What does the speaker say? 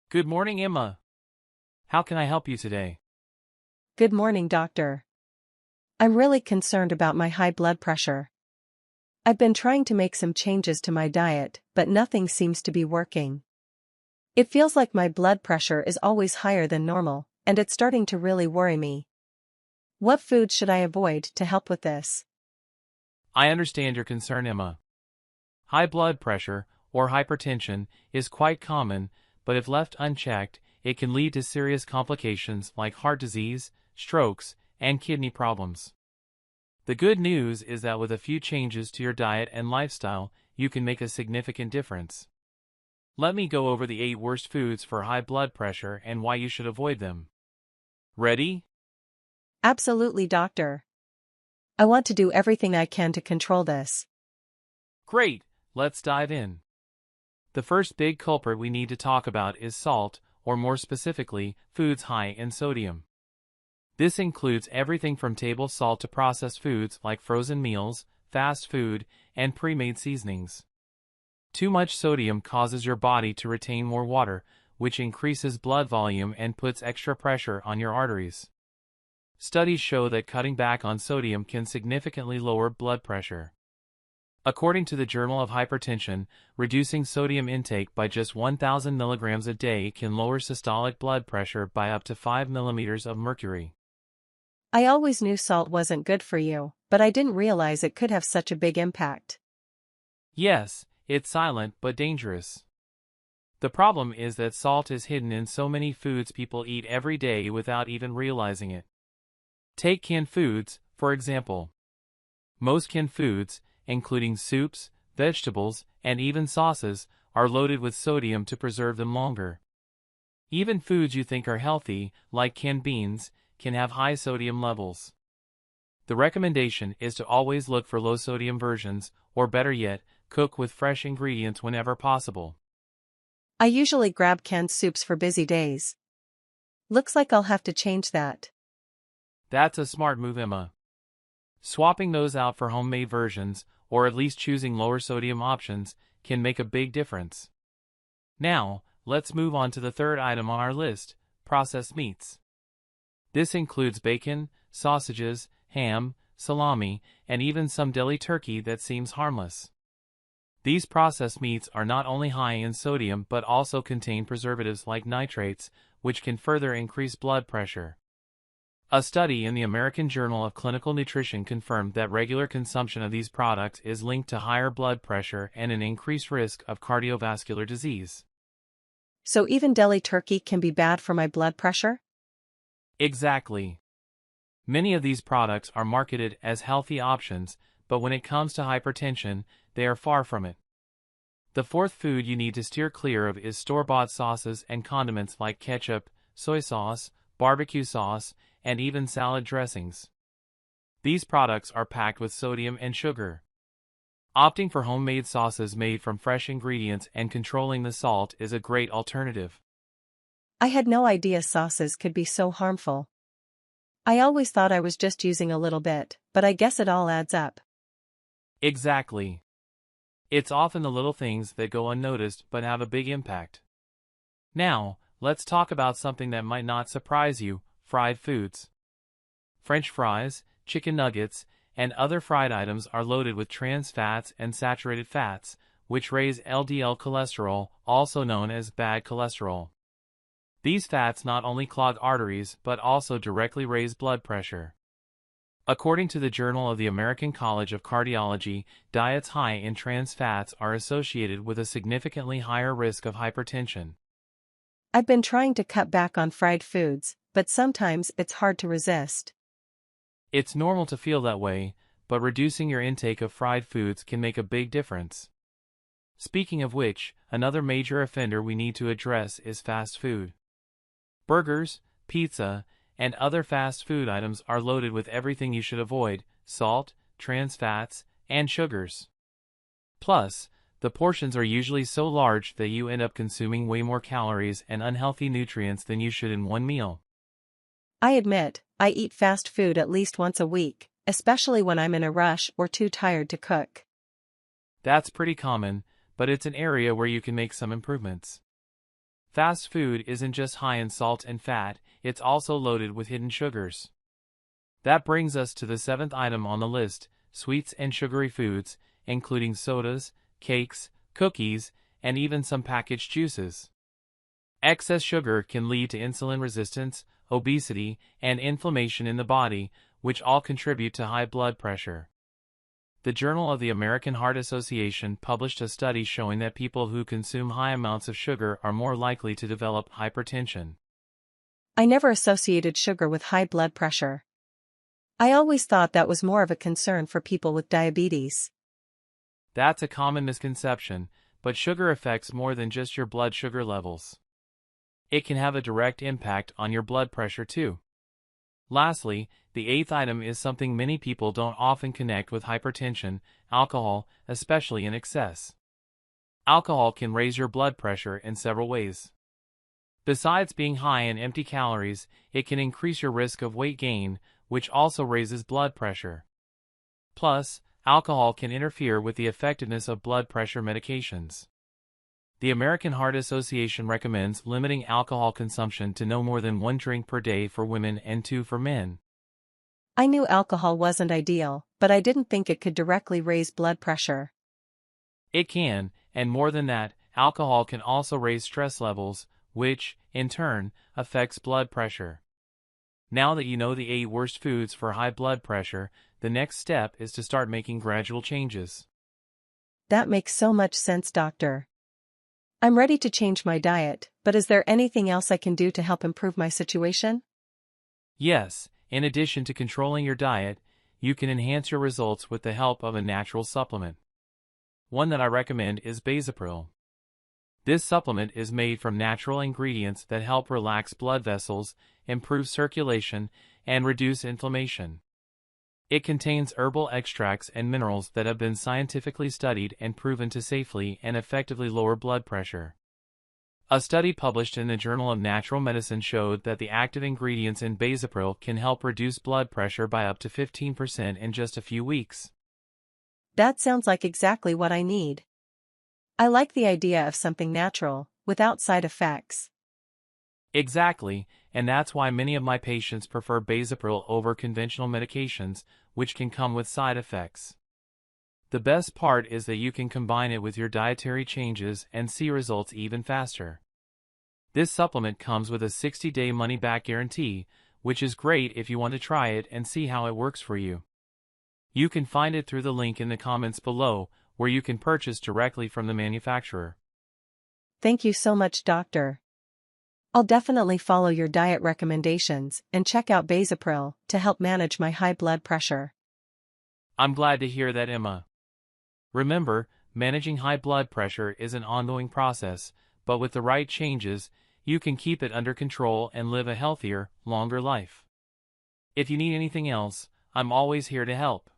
Good morning, Emma. How can I help you today? Good morning, doctor. I'm really concerned about my high blood pressure. I've been trying to make some changes to my diet, but nothing seems to be working. It feels like my blood pressure is always higher than normal, and it's starting to really worry me. What foods should I avoid to help with this? I understand your concern, Emma. High blood pressure, or hypertension, is quite common, but if left unchecked, it can lead to serious complications like heart disease, strokes, and kidney problems. The good news is that with a few changes to your diet and lifestyle, you can make a significant difference. Let me go over the 8 worst foods for high blood pressure and why you should avoid them. Ready? Absolutely, doctor. I want to do everything I can to control this. Great, let's dive in. The first big culprit we need to talk about is salt, or more specifically, foods high in sodium. This includes everything from table salt to processed foods like frozen meals, fast food, and pre-made seasonings. Too much sodium causes your body to retain more water, which increases blood volume and puts extra pressure on your arteries. Studies show that cutting back on sodium can significantly lower blood pressure. According to the Journal of Hypertension, reducing sodium intake by just 1,000 milligrams a day can lower systolic blood pressure by up to 5 millimeters of mercury. I always knew salt wasn't good for you, but I didn't realize it could have such a big impact. Yes, it's silent but dangerous. The problem is that salt is hidden in so many foods people eat every day without even realizing it. Take canned foods, for example. Most canned foods, including soups, vegetables, and even sauces, are loaded with sodium to preserve them longer. Even foods you think are healthy, like canned beans, can have high sodium levels. The recommendation is to always look for low-sodium versions, or better yet, cook with fresh ingredients whenever possible. I usually grab canned soups for busy days. Looks like I'll have to change that. That's a smart move, Emma. Swapping those out for homemade versions, or at least choosing lower sodium options, can make a big difference. Now, let's move on to the third item on our list, processed meats. This includes bacon, sausages, ham, salami, and even some deli turkey that seems harmless. These processed meats are not only high in sodium but also contain preservatives like nitrates, which can further increase blood pressure. A study in the American Journal of Clinical Nutrition confirmed that regular consumption of these products is linked to higher blood pressure and an increased risk of cardiovascular disease. So even deli turkey can be bad for my blood pressure? Exactly. Many of these products are marketed as healthy options, but when it comes to hypertension, they are far from it. The fourth food you need to steer clear of is store-bought sauces and condiments like ketchup, soy sauce, barbecue sauce, and even salad dressings. These products are packed with sodium and sugar. Opting for homemade sauces made from fresh ingredients and controlling the salt is a great alternative. I had no idea sauces could be so harmful. I always thought I was just using a little bit, but I guess it all adds up. Exactly. It's often the little things that go unnoticed but have a big impact. Now, let's talk about something that might not surprise you: fried foods. French fries, chicken nuggets, and other fried items are loaded with trans fats and saturated fats, which raise LDL cholesterol, also known as bad cholesterol. These fats not only clog arteries but also directly raise blood pressure. According to the Journal of the American College of Cardiology, diets high in trans fats are associated with a significantly higher risk of hypertension. I've been trying to cut back on fried foods, but sometimes it's hard to resist. It's normal to feel that way, but reducing your intake of fried foods can make a big difference. Speaking of which, another major offender we need to address is fast food. Burgers, pizza, and other fast food items are loaded with everything you should avoid: salt, trans fats, and sugars. Plus, the portions are usually so large that you end up consuming way more calories and unhealthy nutrients than you should in one meal. I admit, I eat fast food at least once a week, especially when I'm in a rush or too tired to cook. That's pretty common, but it's an area where you can make some improvements. Fast food isn't just high in salt and fat, it's also loaded with hidden sugars. That brings us to the seventh item on the list, sweets and sugary foods, including sodas, cakes, cookies, and even some packaged juices. Excess sugar can lead to insulin resistance, obesity, and inflammation in the body, which all contribute to high blood pressure. The Journal of the American Heart Association published a study showing that people who consume high amounts of sugar are more likely to develop hypertension. I never associated sugar with high blood pressure. I always thought that was more of a concern for people with diabetes. That's a common misconception, but sugar affects more than just your blood sugar levels. It can have a direct impact on your blood pressure too. Lastly, the eighth item is something many people don't often connect with hypertension: alcohol, especially in excess. Alcohol can raise your blood pressure in several ways. Besides being high in empty calories, it can increase your risk of weight gain, which also raises blood pressure. Plus, alcohol can interfere with the effectiveness of blood pressure medications. The American Heart Association recommends limiting alcohol consumption to no more than 1 drink per day for women and 2 for men. I knew alcohol wasn't ideal, but I didn't think it could directly raise blood pressure. It can, and more than that, alcohol can also raise stress levels, which, in turn, affects blood pressure. Now that you know the 8 worst foods for high blood pressure, the next step is to start making gradual changes. That makes so much sense, doctor. I'm ready to change my diet, but is there anything else I can do to help improve my situation? Yes, in addition to controlling your diet, you can enhance your results with the help of a natural supplement. One that I recommend is Basopril. This supplement is made from natural ingredients that help relax blood vessels, improve circulation, and reduce inflammation. It contains herbal extracts and minerals that have been scientifically studied and proven to safely and effectively lower blood pressure. A study published in the Journal of Natural Medicine showed that the active ingredients in Basopril can help reduce blood pressure by up to 15% in just a few weeks. That sounds like exactly what I need. I like the idea of something natural, without side effects. Exactly, and that's why many of my patients prefer Basopril over conventional medications, which can come with side effects. The best part is that you can combine it with your dietary changes and see results even faster. This supplement comes with a 60-day money-back guarantee, which is great if you want to try it and see how it works for you. You can find it through the link in the comments below, where you can purchase directly from the manufacturer. Thank you so much, doctor. I'll definitely follow your diet recommendations and check out Basopril to help manage my high blood pressure. I'm glad to hear that, Emma. Remember, managing high blood pressure is an ongoing process, but with the right changes, you can keep it under control and live a healthier, longer life. If you need anything else, I'm always here to help.